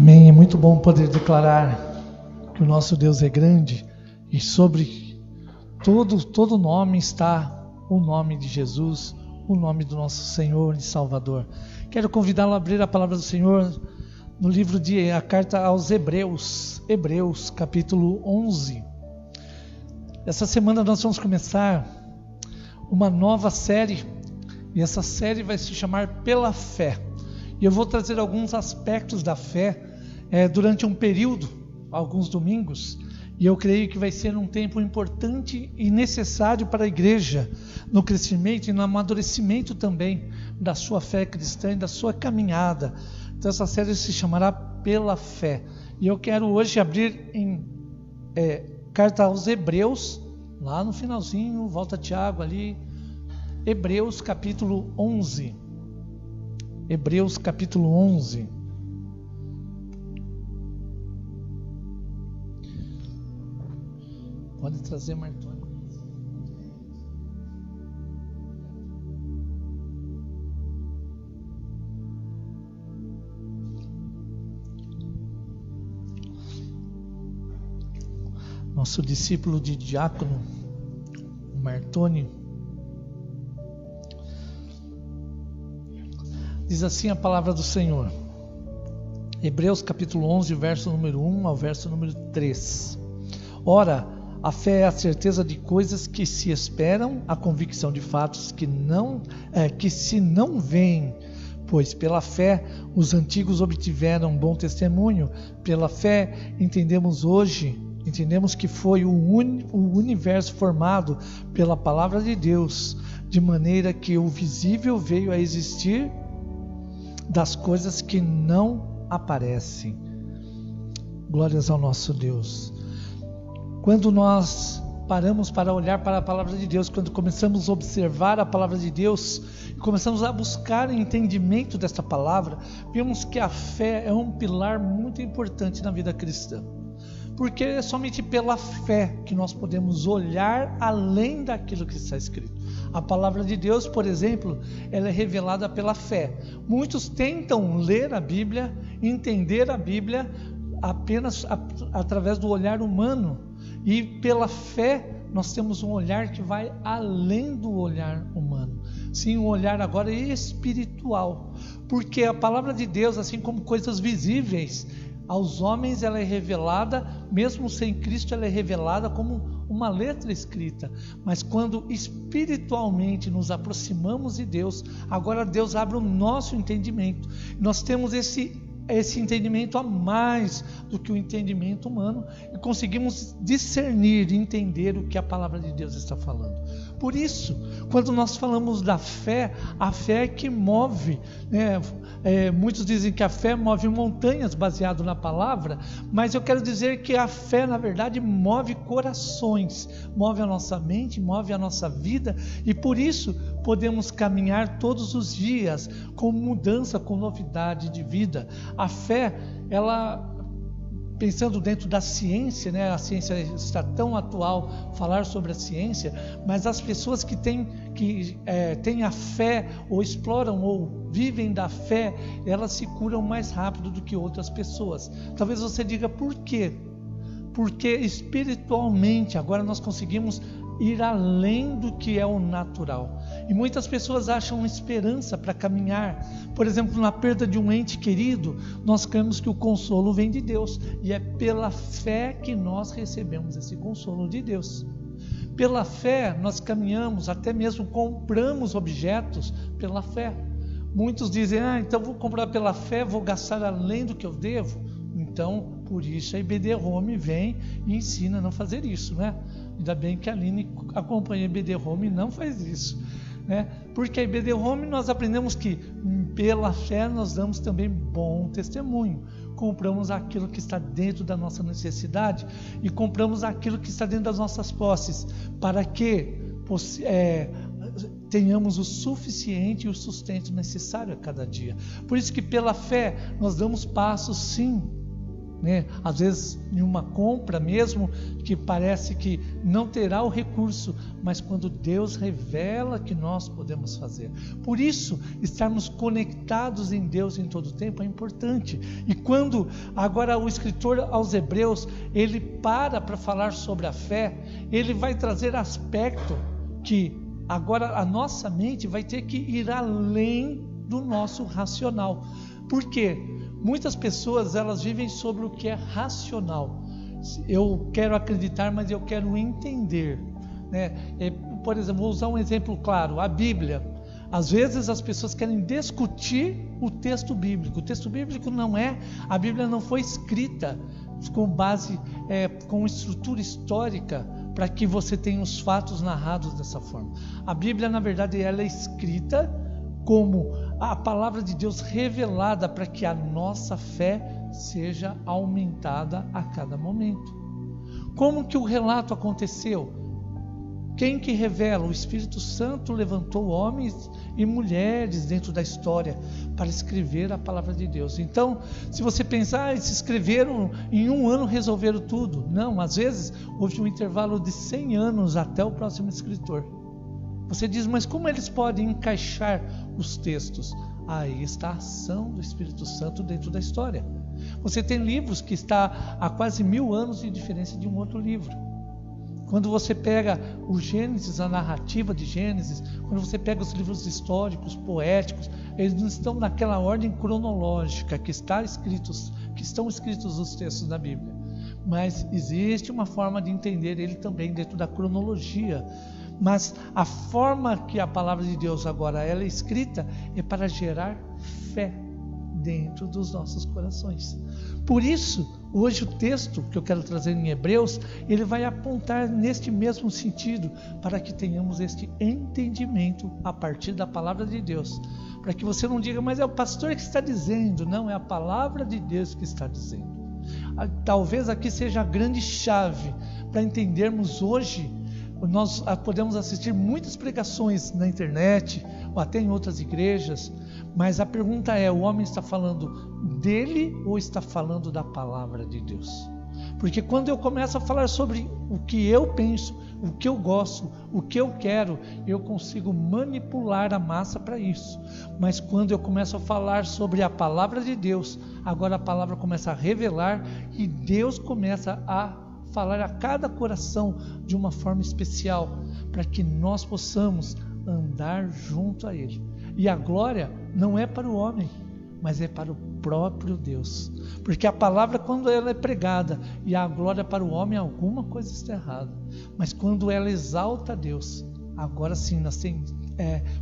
Amém. É muito bom poder declarar que o nosso Deus é grande e sobre todo nome está o nome de Jesus, o nome do nosso Senhor e Salvador. Quero convidá-lo a abrir a palavra do Senhor no livro a carta aos Hebreus, capítulo 11. Essa semana nós vamos começar uma nova série e essa série vai se chamar Pela Fé. E eu vou trazer alguns aspectos da fé durante um período, alguns domingos, e eu creio que vai ser um tempo importante e necessário para a igreja, no crescimento e no amadurecimento também da sua fé cristã e da sua caminhada. Então essa série se chamará Pela Fé. E eu quero hoje abrir em carta aos Hebreus, lá no finalzinho, volta Tiago ali, Hebreus capítulo 11. Hebreus capítulo 11. Pode trazer, Martônio. Nosso discípulo de diácono, Martônio, diz assim a palavra do Senhor. Hebreus capítulo 11, verso número 1 ao verso número 3. Ora, a fé é a certeza de coisas que se esperam, a convicção de fatos que se não veem. Pois pela fé os antigos obtiveram bom testemunho. Pela fé entendemos que foi o universo formado pela palavra de Deus, de maneira que o visível veio a existir das coisas que não aparecem. Glórias ao nosso Deus. Quando nós paramos para olhar para a palavra de Deus, quando começamos a observar a palavra de Deus, começamos a buscar entendimento desta palavra, vemos que a fé é um pilar muito importante na vida cristã. Porque é somente pela fé que nós podemos olhar além daquilo que está escrito. A palavra de Deus, por exemplo, ela é revelada pela fé. Muitos tentam ler a Bíblia, entender a Bíblia apenas através do olhar humano. E pela fé nós temos um olhar que vai além do olhar humano. Sim, um olhar agora espiritual. Porque a palavra de Deus, assim como coisas visíveis, aos homens ela é revelada, mesmo sem Cristo ela é revelada como uma letra escrita. Mas quando espiritualmente nos aproximamos de Deus, agora Deus abre o nosso entendimento. Nós temos esse entendimento a mais do que o entendimento humano e conseguimos discernir e entender o que a palavra de Deus está falando. Por isso, quando nós falamos da fé, a fé é que move, muitos dizem que a fé move montanhas baseado na palavra, mas eu quero dizer que a fé, na verdade, move corações, move a nossa mente, move a nossa vida, e por isso podemos caminhar todos os dias com mudança, com novidade de vida. A fé, ela, pensando dentro da ciência, a ciência está tão atual, falar sobre a ciência, mas as pessoas que têm a fé, ou exploram, ou vivem da fé, elas se curam mais rápido do que outras pessoas. Talvez você diga, por quê? Porque espiritualmente, agora nós conseguimos ir além do que é o natural. E muitas pessoas acham esperança para caminhar. Por exemplo, na perda de um ente querido, nós cremos que o consolo vem de Deus. E é pela fé que nós recebemos esse consolo de Deus. Pela fé nós caminhamos, até mesmo compramos objetos pela fé. Muitos dizem, então vou comprar pela fé, vou gastar além do que eu devo. Então, por isso a IBD Home vem e ensina a não fazer isso, Ainda bem que a Aline acompanha a IBD Home e não faz isso, Porque a IBD Home nós aprendemos que pela fé nós damos também bom testemunho. Compramos aquilo que está dentro da nossa necessidade e compramos aquilo que está dentro das nossas posses, para que tenhamos o suficiente e o sustento necessário a cada dia. Por isso que pela fé nós damos passos, sim, né? Às vezes em uma compra mesmo, que parece que não terá o recurso, mas quando Deus revela que nós podemos fazer. Por isso, estarmos conectados em Deus em todo o tempo é importante. E quando agora o escritor aos Hebreus, ele para falar sobre a fé, ele vai trazer aspecto que agora a nossa mente vai ter que ir além do nosso racional. Por quê? Muitas pessoas, elas vivem sobre o que é racional. Eu quero acreditar, mas eu quero entender, né? Por exemplo, vou usar um exemplo claro, a Bíblia. Às vezes as pessoas querem discutir o texto bíblico. O texto bíblico a Bíblia não foi escrita com base, com estrutura histórica, para que você tenha os fatos narrados dessa forma. A Bíblia, na verdade, ela é escrita como a palavra de Deus revelada, para que a nossa fé seja aumentada a cada momento. Como que o relato aconteceu? Quem que revela? O Espírito Santo levantou homens e mulheres dentro da história para escrever a palavra de Deus. Então, se você pensar, se escreveram em um ano, resolveram tudo. Não, às vezes houve um intervalo de 100 anos até o próximo escritor. Você diz, mas como eles podem encaixar os textos? Aí está a ação do Espírito Santo dentro da história. Você tem livros que estão há quase 1000 anos de diferença de um outro livro. Quando você pega o Gênesis, a narrativa de Gênesis, quando você pega os livros históricos, poéticos, eles não estão naquela ordem cronológica que estão escritos os textos da Bíblia. Mas existe uma forma de entender ele também dentro da cronologia. Mas a forma que a palavra de Deus agora ela é escrita é para gerar fé dentro dos nossos corações. Por isso, hoje o texto que eu quero trazer em Hebreus, ele vai apontar neste mesmo sentido, para que tenhamos este entendimento a partir da palavra de Deus. Para que você não diga, mas é o pastor que está dizendo. Não, é a palavra de Deus que está dizendo. Talvez aqui seja a grande chave para entendermos hoje. Nós podemos assistir muitas pregações na internet, ou até em outras igrejas, mas a pergunta é, o homem está falando dele ou está falando da palavra de Deus? Porque quando eu começo a falar sobre o que eu penso, o que eu gosto, o que eu quero, eu consigo manipular a massa para isso. Mas quando eu começo a falar sobre a palavra de Deus, agora a palavra começa a revelar e Deus começa a falar a cada coração de uma forma especial, para que nós possamos andar junto a Ele. E a glória não é para o homem, mas é para o próprio Deus. Porque a palavra, quando ela é pregada e a glória para o homem, alguma coisa está errada. Mas quando ela exalta a Deus, agora sim nós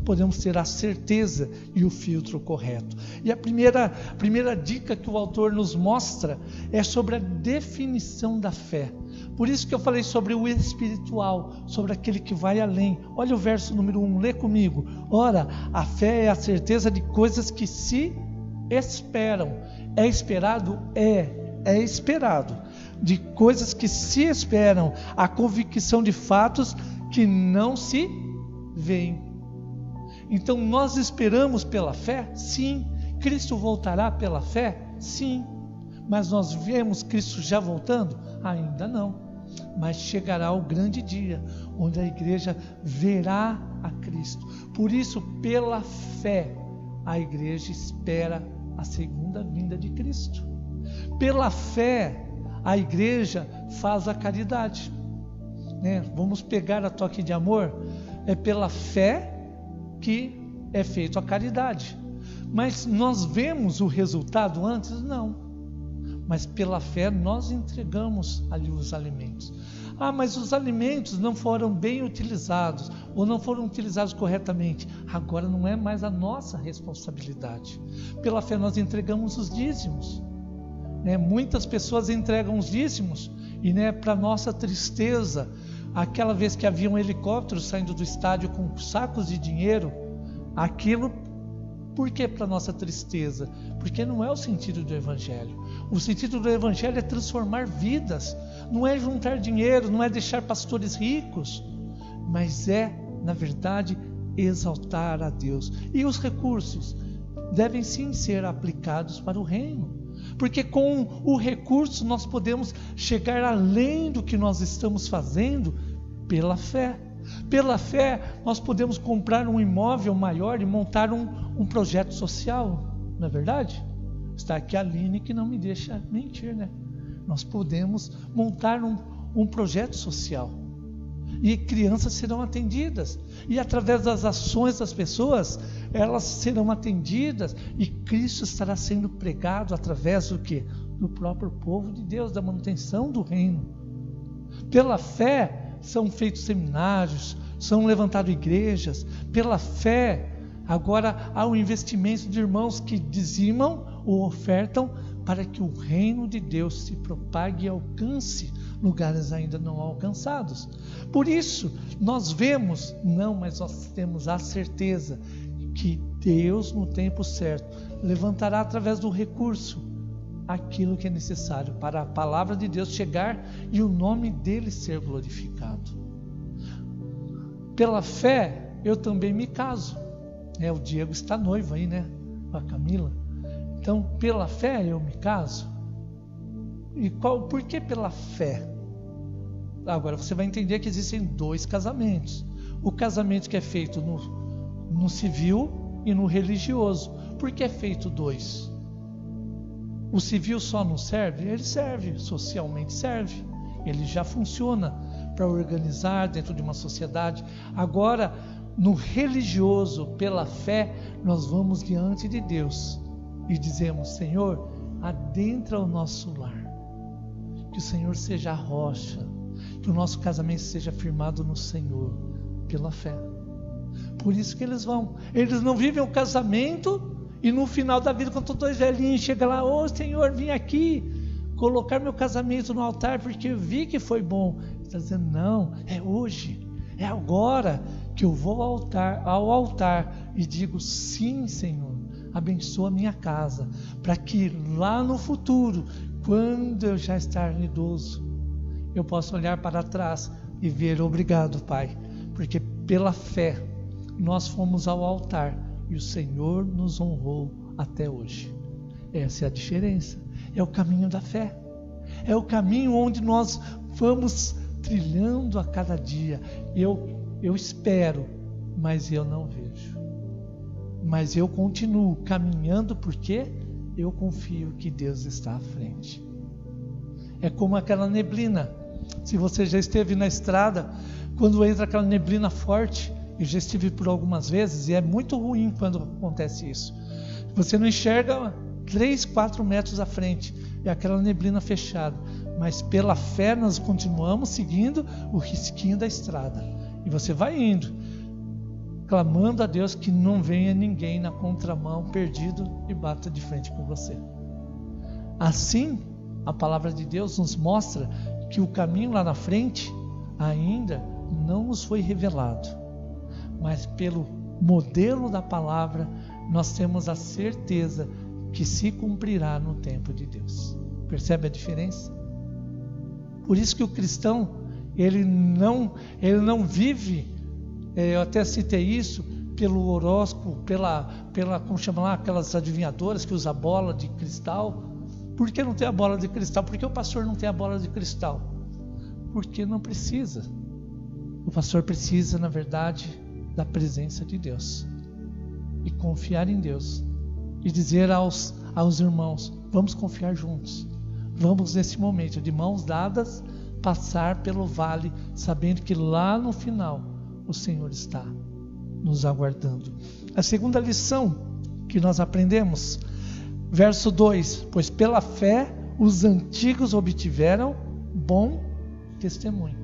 podemos ter a certeza e o filtro correto. E a primeira dica que o autor nos mostra é sobre a definição da fé. Por isso que eu falei sobre o espiritual, sobre aquele que vai além. Olha o verso número 1, lê comigo. Ora, a fé é a certeza de coisas que se esperam. É esperado? É esperado. De coisas que se esperam, a convicção de fatos que não se veem. Então nós esperamos pela fé? Sim. Cristo voltará pela fé? Sim. Mas nós vemos Cristo já voltando? Ainda não. Mas chegará o grande dia, onde a igreja verá a Cristo. Por isso, pela fé, a igreja espera a segunda vinda de Cristo. Pela fé, a igreja faz a caridade. Vamos pegar a toque de amor. É pela fé que é feito a caridade. Mas nós vemos o resultado antes? Não. Mas pela fé nós entregamos ali os alimentos. Mas os alimentos não foram bem utilizados, ou não foram utilizados corretamente. Agora não é mais a nossa responsabilidade. Pela fé nós entregamos os dízimos. Muitas pessoas entregam os dízimos, e para nossa tristeza, aquela vez que havia um helicóptero saindo do estádio com sacos de dinheiro, aquilo, por que para nossa tristeza? Porque não é o sentido do Evangelho. O sentido do Evangelho é transformar vidas, não é juntar dinheiro, não é deixar pastores ricos, mas é, na verdade, exaltar a Deus. E os recursos devem sim ser aplicados para o reino, porque com o recurso nós podemos chegar além do que nós estamos fazendo pela fé. Pela fé nós podemos comprar um imóvel maior e montar um projeto social, não é verdade? Está aqui a Aline que não me deixa mentir, né? Nós podemos montar um projeto social e crianças serão atendidas, e através das ações das pessoas elas serão atendidas, e Cristo estará sendo pregado através do quê? Do próprio povo de Deus, da manutenção do reino. Pela fé são feitos seminários, são levantadas igrejas. Pela fé agora há um investimento de irmãos que dizimam ou ofertam para que o reino de Deus se propague e alcance lugares ainda não alcançados. Por isso, nós vemos, mas nós temos a certeza que Deus, no tempo certo, levantará através do recurso aquilo que é necessário para a palavra de Deus chegar e o nome dele ser glorificado. Pela fé, eu também me caso. O Diego está noivo aí, né? Com a Camila. Então, pela fé eu me caso. E por que pela fé? Agora você vai entender que existem 2 casamentos. O casamento que é feito no civil e no religioso. Por que é feito 2? O civil só não serve? Ele serve, socialmente serve. Ele já funciona para organizar dentro de uma sociedade. Agora, no religioso, pela fé, nós vamos diante de Deus e dizemos: Senhor, adentra o nosso lar, que o Senhor seja a rocha, que o nosso casamento seja firmado no Senhor, pela fé. Por isso que eles não vivem o casamento e no final da vida, quando estão 2 velhinhos, chega lá: ô Senhor, vim aqui colocar meu casamento no altar porque eu vi que foi bom. Está dizendo: não, é hoje, é agora que eu vou ao altar e digo: sim, Senhor, abençoa a minha casa, para que lá no futuro, quando eu já estar idoso, eu possa olhar para trás e ver: obrigado, Pai, porque pela fé nós fomos ao altar e o Senhor nos honrou até hoje. Essa é a diferença, é o caminho da fé, é o caminho onde nós vamos trilhando a cada dia. Eu espero, mas eu não vejo, mas eu continuo caminhando porque eu confio que Deus está à frente. É como aquela neblina. Se você já esteve na estrada, quando entra aquela neblina forte, eu já estive por algumas vezes e é muito ruim quando acontece isso. Você não enxerga 3, 4 metros à frente, é aquela neblina fechada, mas pela fé nós continuamos seguindo o risquinho da estrada, e você vai indo, clamando a Deus que não venha ninguém na contramão perdido e bata de frente com você. Assim, a palavra de Deus nos mostra que o caminho lá na frente ainda não nos foi revelado, mas pelo modelo da palavra nós temos a certeza que se cumprirá no tempo de Deus. Percebe a diferença? Por isso que o cristão, ele não vive, eu até citei isso, pelo horóscopo, como chama lá, aquelas adivinhadoras que usam a bola de cristal. Por que não tem a bola de cristal? Por que o pastor não tem a bola de cristal? Porque não precisa. O pastor precisa, na verdade, da presença de Deus e confiar em Deus e dizer aos irmãos: vamos confiar juntos, vamos nesse momento de mãos dadas passar pelo vale, sabendo que lá no final o Senhor está nos aguardando. A segunda lição que nós aprendemos, verso 2: pois pela fé os antigos obtiveram bom testemunho.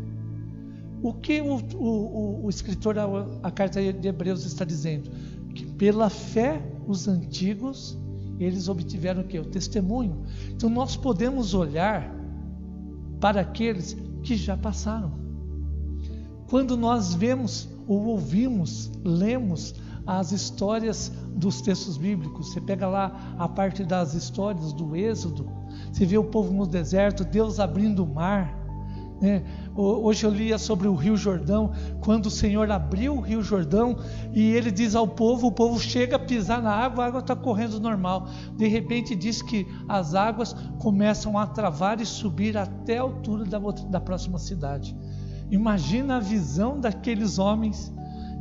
O que o escritor da carta de Hebreus está dizendo? Que pela fé os antigos, eles obtiveram o quê? O testemunho. Então nós podemos olhar para aqueles que já passaram. Quando nós vemos ou ouvimos, lemos as histórias dos textos bíblicos, você pega lá a parte das histórias do Êxodo, você vê o povo no deserto, Deus abrindo o mar, Hoje eu lia sobre o Rio Jordão, quando o Senhor abriu o Rio Jordão e Ele diz ao povo, o povo chega a pisar na água, a água está correndo normal. De repente diz que as águas começam a travar e subir até a altura da próxima cidade. Imagina a visão daqueles homens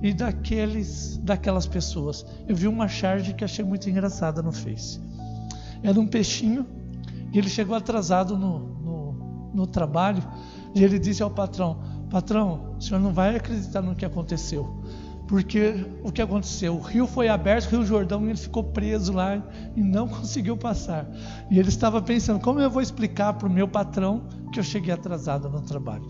e daquelas pessoas. Eu vi uma charge que achei muito engraçada no Face. Era um peixinho e ele chegou atrasado no trabalho. E ele disse ao patrão: patrão, o senhor não vai acreditar no que aconteceu. Porque o que aconteceu? O rio foi aberto, o Rio Jordão, e ele ficou preso lá e não conseguiu passar. E ele estava pensando: como eu vou explicar para o meu patrão que eu cheguei atrasado no trabalho?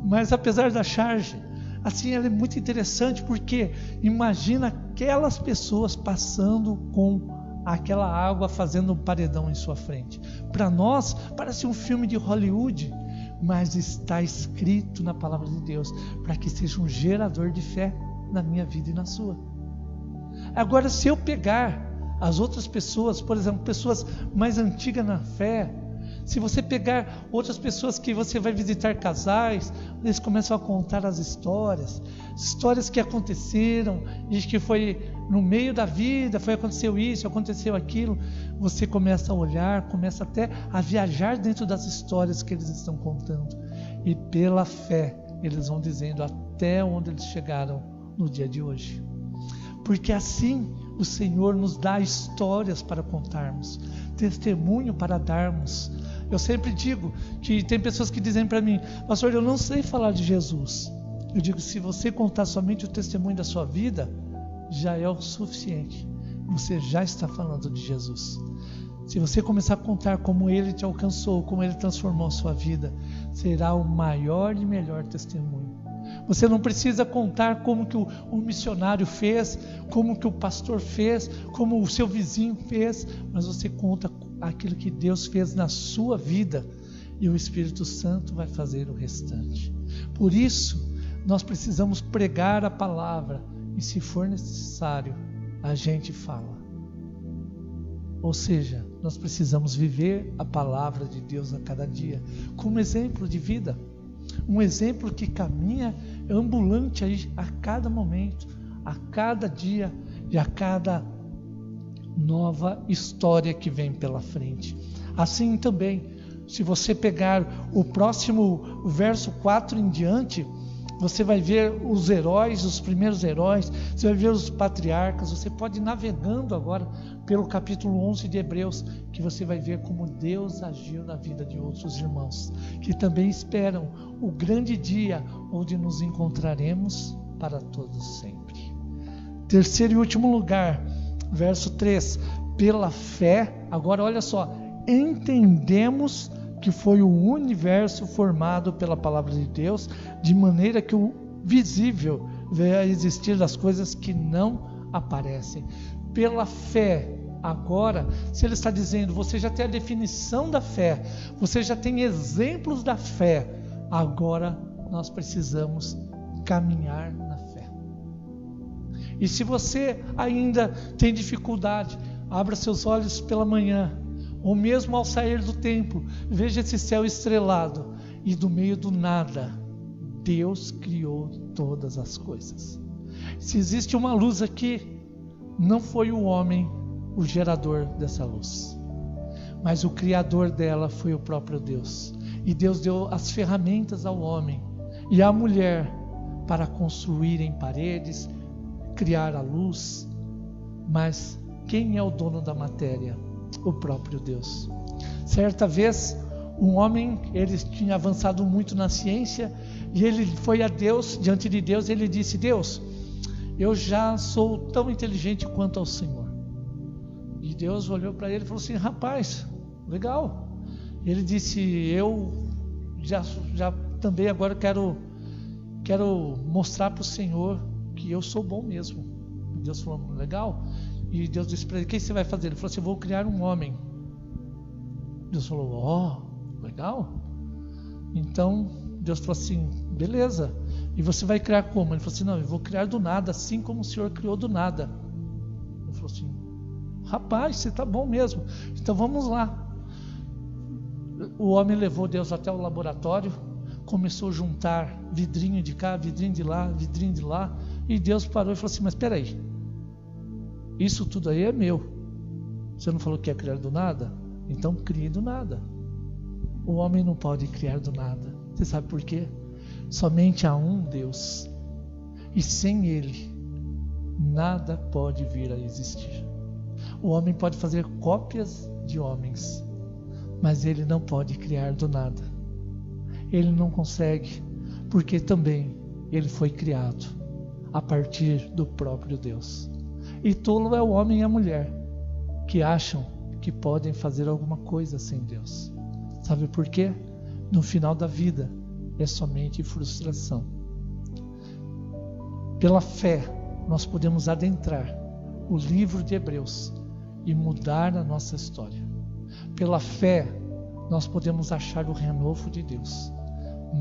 Mas apesar da charge, assim, ela é muito interessante, porque imagina aquelas pessoas passando com aquela água, fazendo um paredão em sua frente. Para nós, parece um filme de Hollywood, mas está escrito na palavra de Deus para que seja um gerador de fé na minha vida e na sua. Agora, se eu pegar as outras pessoas, por exemplo, pessoas mais antigas na fé, se você pegar outras pessoas que você vai visitar casais, eles começam a contar as histórias que aconteceram, e que foi no meio da vida, aconteceu isso, aconteceu aquilo. Você começa a olhar, começa até a viajar dentro das histórias que eles estão contando. E pela fé, eles vão dizendo até onde eles chegaram no dia de hoje. Porque assim o Senhor nos dá histórias para contarmos, testemunho para darmos. Eu sempre digo que tem pessoas que dizem para mim: pastor, eu não sei falar de Jesus. Eu digo: se você contar somente o testemunho da sua vida, já é o suficiente. Você já está falando de Jesus. Se você começar a contar como Ele te alcançou, como Ele transformou a sua vida, será o maior e melhor testemunho. Você não precisa contar como que o missionário fez, como que o pastor fez, como o seu vizinho fez, mas você conta aquilo que Deus fez na sua vida, e o Espírito Santo vai fazer o restante. Por isso, nós precisamos pregar a palavra, e se for necessário, a gente fala. Ou seja, nós precisamos viver a palavra de Deus a cada dia, como exemplo de vida. Um exemplo que caminha ambulante aí a cada momento, a cada dia e a cada nova história que vem pela frente. Assim também, se você pegar o próximo verso 4 em diante, você vai ver os heróis, os primeiros heróis, você vai ver os patriarcas. Você pode ir navegando agora pelo capítulo 11 de Hebreus, que você vai ver como Deus agiu na vida de outros irmãos, que também esperam o grande dia onde nos encontraremos para todos sempre. Terceiro e último lugar, verso 3, pela fé, agora olha só, entendemos que foi o universo formado pela palavra de Deus, de maneira que o visível veio a existir das coisas que não aparecem. Pela fé, agora, se ele está dizendo, você já tem a definição da fé, você já tem exemplos da fé, agora nós precisamos caminhar na fé. E se você ainda tem dificuldade, abra seus olhos pela manhã, ou mesmo ao sair do templo, veja esse céu estrelado, e do meio do nada, Deus criou todas as coisas. Se existe uma luz aqui, não foi o homem o gerador dessa luz, mas o criador dela foi o próprio Deus. E Deus deu as ferramentas ao homem e à mulher para construírem paredes, criar a luz. Mas quem é o dono da matéria? O próprio Deus. Certa vez, um homem, ele tinha avançado muito na ciência, e ele foi a Deus, diante de Deus, ele disse: Deus, eu já sou tão inteligente quanto ao Senhor. E Deus olhou para ele e falou assim: rapaz, legal. Ele disse: eu já também agora quero mostrar para o Senhor que eu sou bom mesmo. E Deus falou: legal. E Deus disse para ele: o que você vai fazer? Ele falou assim: eu vou criar um homem. Deus falou: legal. Então Deus falou assim: beleza. E você vai criar como? Ele falou assim: não, eu vou criar do nada, assim como o Senhor criou do nada. Ele falou assim: rapaz, você está bom mesmo. Então vamos lá. O homem levou Deus até o laboratório, começou a juntar vidrinho de cá, vidrinho de lá, vidrinho de lá, e Deus parou e falou assim: mas espera aí, isso tudo aí é meu. Você não falou que ia criar do nada? Então crie do nada. O homem não pode criar do nada. Você sabe por quê? Somente há um Deus, e sem Ele nada pode vir a existir. O homem pode fazer cópias de homens, mas ele não pode criar do nada. Ele não consegue, porque também ele foi criado a partir do próprio Deus. E tolo é o homem e a mulher que acham que podem fazer alguma coisa sem Deus. Sabe por quê? No final da vida é somente frustração. Pela fé nós podemos adentrar o livro de Hebreus e mudar a nossa história. Pela fé nós podemos achar o renovo de Deus,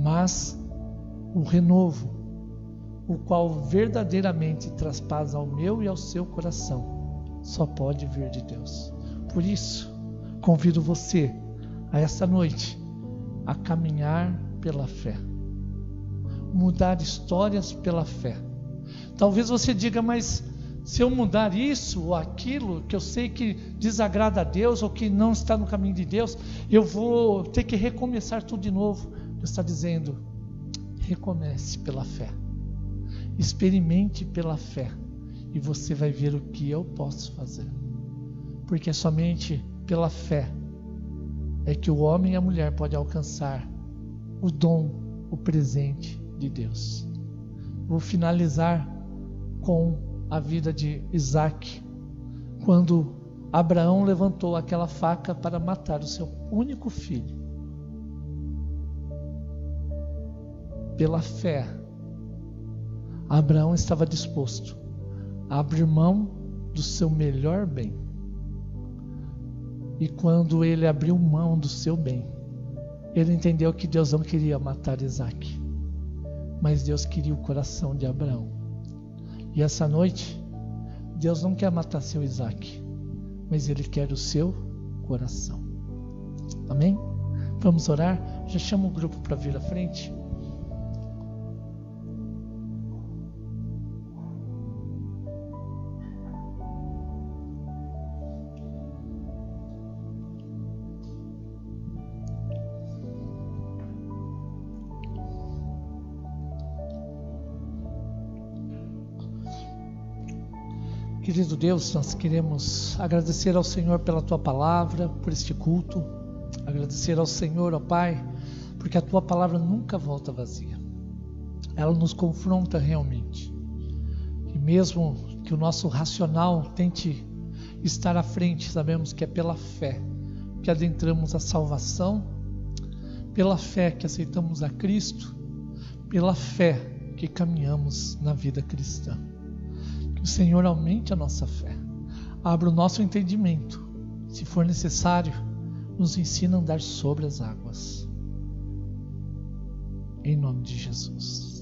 mas o renovo, o qual verdadeiramente traz paz ao meu e ao seu coração, só pode vir de Deus. Por isso, convido você a esta noite a caminhar pela fé, mudar histórias pela fé. Talvez você diga: mas se eu mudar isso ou aquilo que eu sei que desagrada a Deus ou que não está no caminho de Deus, eu vou ter que recomeçar tudo de novo. Deus está dizendo: recomece pela fé, experimente pela fé, e você vai ver o que eu posso fazer. Porque somente pela fé é que o homem e a mulher podem alcançar o dom, o presente de Deus. Vou finalizar com a vida de Isaac, quando Abraão levantou aquela faca para matar o seu único filho. Pela fé, Abraão estava disposto a abrir mão do seu melhor bem. E quando ele abriu mão do seu bem, ele entendeu que Deus não queria matar Isaac, mas Deus queria o coração de Abraão. E essa noite, Deus não quer matar seu Isaac, mas Ele quer o seu coração. Amém? Vamos orar? Já chamo o grupo para vir à frente. Querido Deus, nós queremos agradecer ao Senhor pela Tua palavra, por este culto. Agradecer ao Senhor, ó Pai, porque a Tua palavra nunca volta vazia. Ela nos confronta realmente. E mesmo que o nosso racional tente estar à frente, sabemos que é pela fé que adentramos a salvação, pela fé que aceitamos a Cristo, pela fé que caminhamos na vida cristã. Que o Senhor aumente a nossa fé, abra o nosso entendimento, se for necessário, nos ensina a andar sobre as águas. Em nome de Jesus.